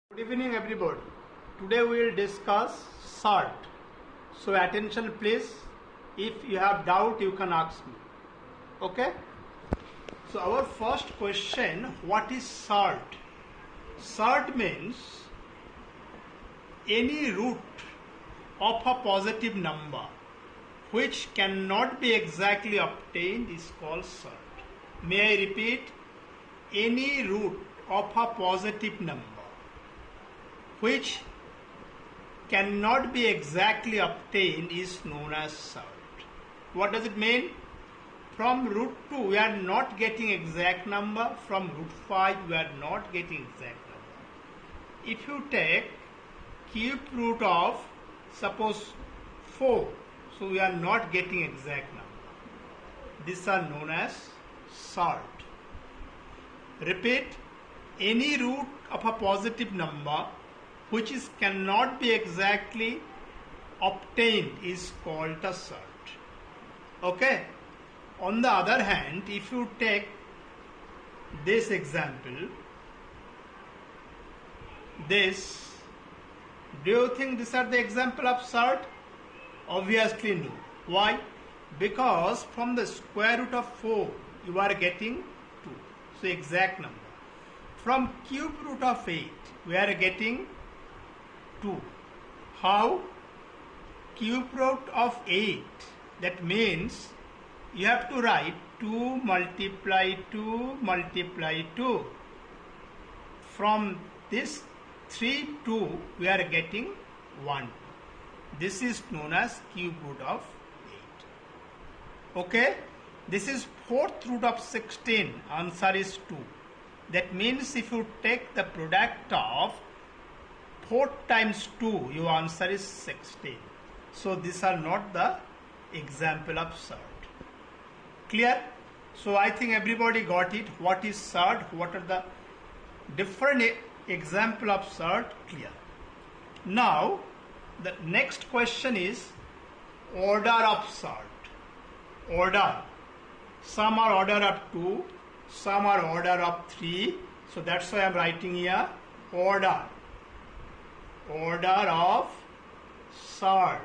Good evening everybody. Today we will discuss salt. So attention please. If you have doubt you can ask me. Okay. So our first question, what is salt? Salt means any root of a positive number which cannot be exactly obtained is called salt. May I repeat? Any root of a positive number which cannot be exactly obtained is known as salt. What does it mean? From root 2 we are not getting exact number, from root 5 we are not getting exact number. If you take cube root of suppose 4, so we are not getting exact number. These are known as salt. Repeat, any root of a positive number which cannot be exactly obtained is called a salt. Okay. On the other hand, if you take this example, this, do you think these are the example of salt? Obviously no. Why? Because from the square root of 4 you are getting 2. So exact number. From cube root of 8 we are getting 2. How? Cube root of 8. That means you have to write 2 multiply 2 multiply 2. From this 3 2 we are getting 1. This is known as cube root of 8. Okay. This is fourth root of 16. Answer is 2. That means if you take the product of 4 times 2, your answer is 16. So these are not the example of salt. Clear? So I think everybody got it. What is salt? What are the different example of salt? Clear. Now the next question is order of salt. Order. Some are order of 2, some are order of 3. So that's why I am writing here order. Order of salt.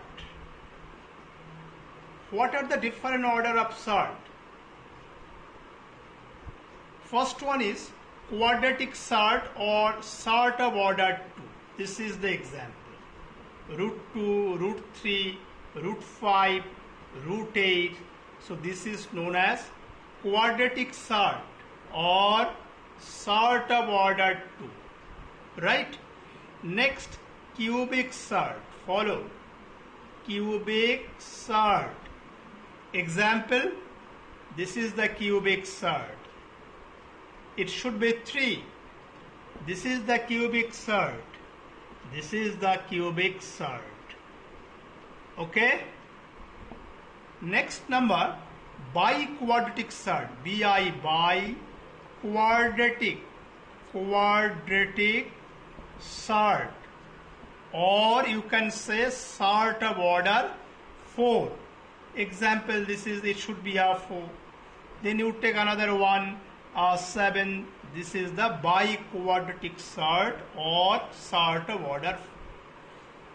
What are the different order of salt? First one is quadratic salt or salt of order 2. This is the example. Root 2, root 3, root 5, root 8. So this is known as quadratic salt or salt of order 2. Right? Next, cubic salt. Follow. Cubic salt. Example, this is the cubic salt. It should be 3. This is the cubic salt. This is the cubic salt. Okay? Next number, biquadratic salt. Bi quadratic salt, or you can say salt of order 4. Example, this is, it should be a 4. Then you take another one, 7. This is the biquadratic salt or salt of order 4.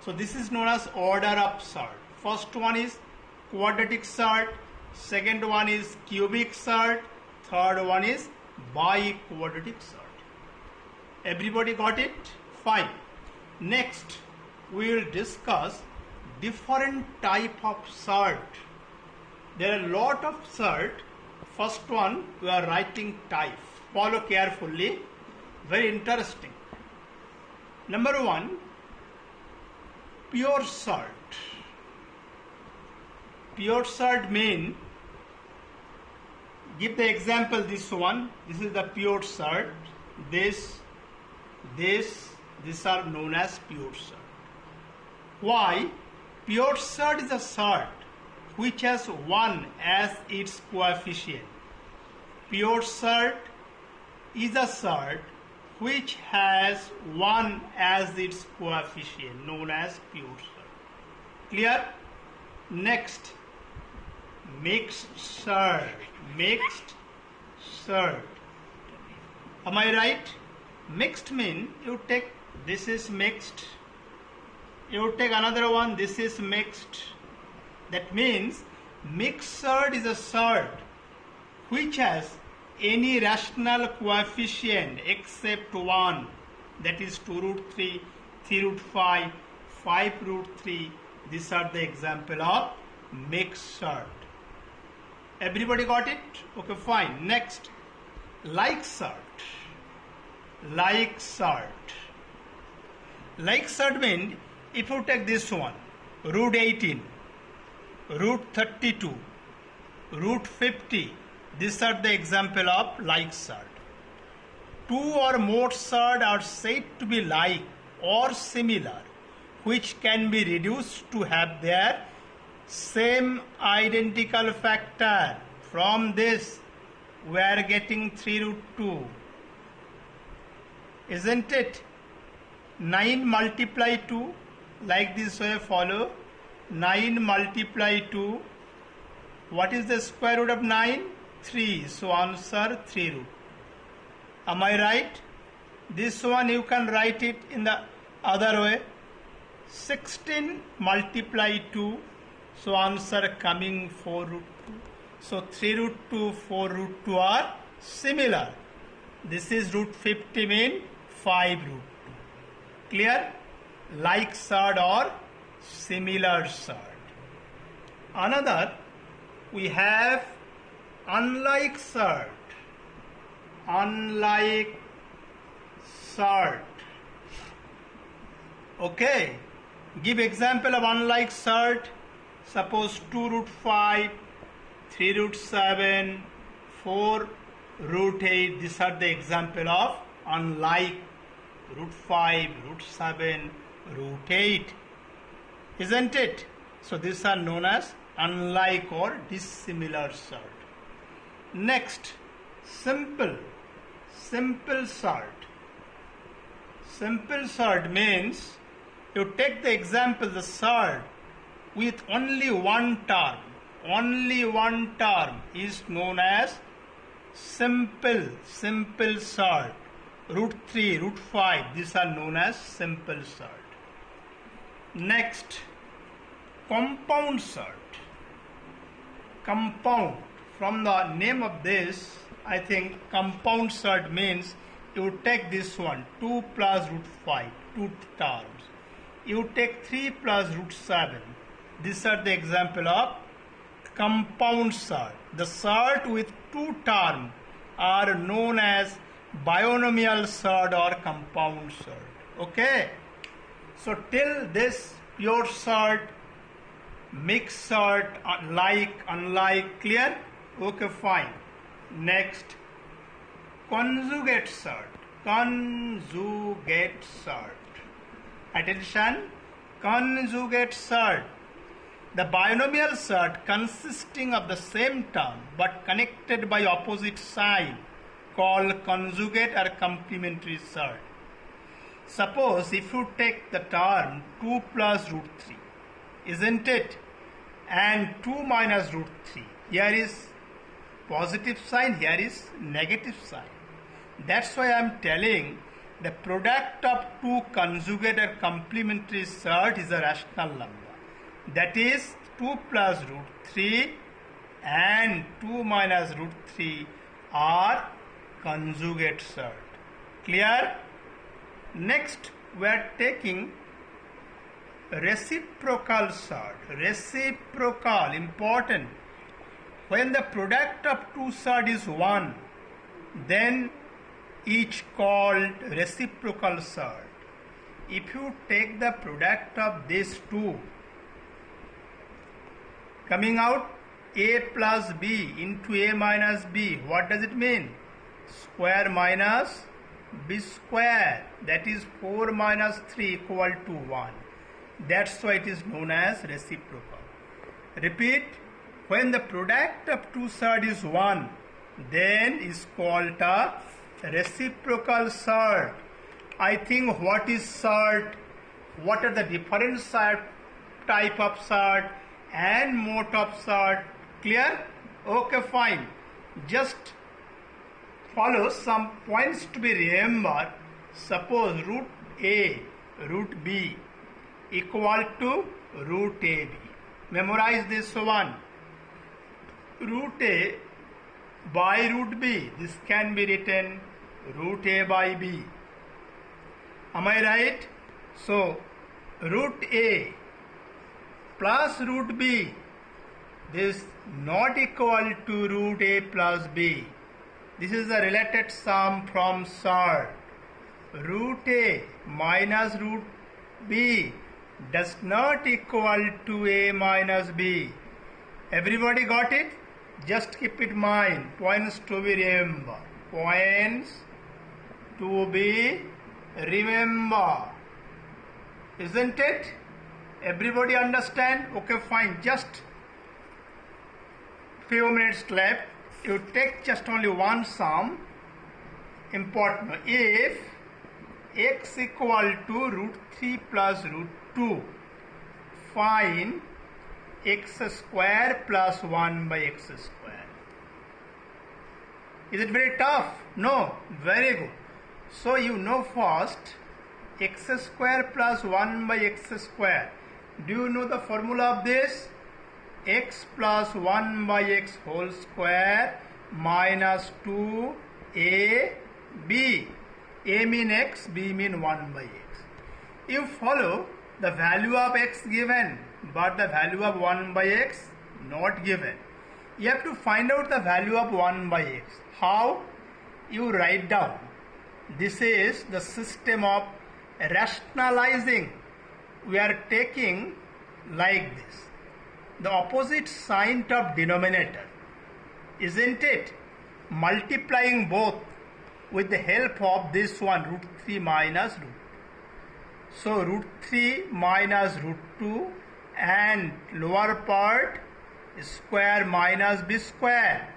So this is known as order of salt. First one is quadratic salt, second one is cubic salt, third one is biquadratic salt. Everybody got it? Fine. Next, we will discuss different type of salt. There are a lot of salt. First one, we are writing type. Follow carefully. Very interesting. Number 1, pure salt. Pure salt mean, give the example this one. This is the pure salt. These are known as pure salt. Why? Pure salt is a salt which has 1 as its coefficient. Pure salt is a salt which has 1 as its coefficient, known as pure salt. Clear? Next, mixed salt. Mixed salt. Am I right? Mixed mean you take this is mixed. You take another one, this is mixed. That means mixed surd is a surd which has any rational coefficient except 1, that is 2 root 3, 3 root 5, 5 root 3. These are the example of mixed surd. Everybody got it? Okay, fine. Next, like surd. Like surd. Like surd means if you take this one, root 18, root 32, root 50, these are the example of like surd. Two or more surd are said to be like or similar, which can be reduced to have their same identical factor. From this, we are getting 3 root 2. Isn't it? 9 multiply 2, like this way follow. 9 multiply 2. What is the square root of 9? 3. So answer 3 root. Am I right? This one you can write it in the other way. 16 multiply 2. So answer coming 4 root 2. So 3 root 2, 4 root 2 are similar. This is root 50 mean 5 root 2. Clear? Like surd or similar surd. Another, we have unlike surd. Unlike surd. Okay. Give example of unlike surd. Suppose 2 root 5, 3 root 7, 4 root 8. These are the example of unlike root 5, root 7, root 8. Isn't it? So these are known as unlike or dissimilar surd. Next, simple. Simple surd. Simple surd means you take the example, the surd with only one term. Only one term is known as simple. Simple surd. Root 3, root 5, these are known as simple surd. Next, compound surd. Compound. From the name of this, I think compound surd means you take this one, 2 plus root 5, 2 terms. You take 3 plus root 7. These are the example of compound surd. The surd with 2 terms are known as binomial surd or compound surd. Okay. So till this pure surd, mixed surd, like, unlike, clear? Okay, fine. Next, conjugate surd. Conjugate surd. Attention, conjugate surd. The binomial surd consisting of the same term but connected by opposite sign called conjugate or complementary surd. Suppose if you take the term 2 plus root 3, isn't it? And 2 minus root 3. Here is positive sign, here is negative sign. That's why I am telling the product of two conjugate or complementary surd is a rational number. That is 2 plus root 3 and 2 minus root 3 are conjugate surd. Clear? Next, we are taking reciprocal surd. Reciprocal, important. When the product of two surd is 1, then each called reciprocal surd. If you take the product of these two, coming out a plus b into a minus b, what does it mean? Square minus b square, that is 4 minus 3 equal to 1. That's why it is known as reciprocal. Repeat, when the product of two surd is 1, then is called a reciprocal surd. I think what is surd, what are the different surd, type of surd and mode of surd, clear? Okay, fine. Just follow some points to be remembered. Suppose root A root B equal to root AB. Memorize this one. Root A by root B. This can be written root A by B. Am I right? So root A plus root B, this not equal to root A plus B. This is the related sum from third. Root A minus root B does not equal to A minus B. Everybody got it? Just keep it in mind. Points to be remembered. Points to be remembered. Isn't it? Everybody understand? Okay, fine. Just few minutes left. You take just only one sum. Important. If x equal to root 3 plus root 2, find x square plus 1 by x square. Is it very tough? No. Very good. So you know first x square plus 1 by x square. Do you know the formula of this? X plus 1 by x whole square minus 2ab. A mean x, b mean 1 by x. You follow the value of x given, but the value of 1 by x not given. You have to find out the value of 1 by x. How? You write down. This is the system of rationalizing. We are taking like this. The opposite sign of denominator. Isn't it? Multiplying both with the help of this one, root 3 minus root 2. So root 3 minus root 2 and lower part square minus b square.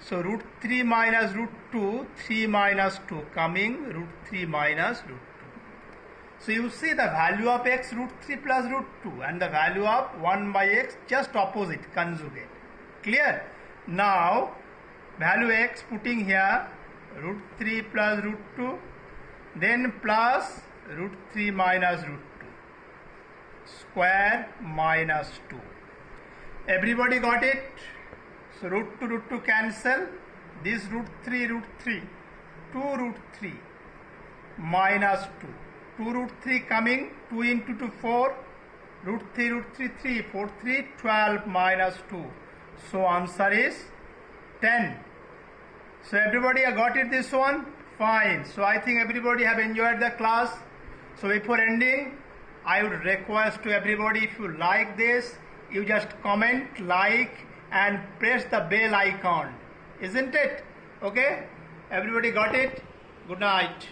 So root 3 minus root 2, 3 minus 2 coming, root 3 minus root 2. So you see the value of x root 3 plus root 2 and the value of 1 by x just opposite, conjugate. Clear? Now value x putting here root 3 plus root 2, then plus root 3 minus root 2, square minus 2. Everybody got it? So root 2 cancel. This root 3, 2 root 3 minus 2. 2 root 3 coming, 2 into 2, 4. Root 3, 3, 4, 3, 12 minus 2. So answer is 10. So everybody got it this one? Fine. So I think everybody have enjoyed the class. So before ending, I would request to everybody, if you like this, you just comment, like and press the bell icon. Isn't it? Okay? Everybody got it? Good night.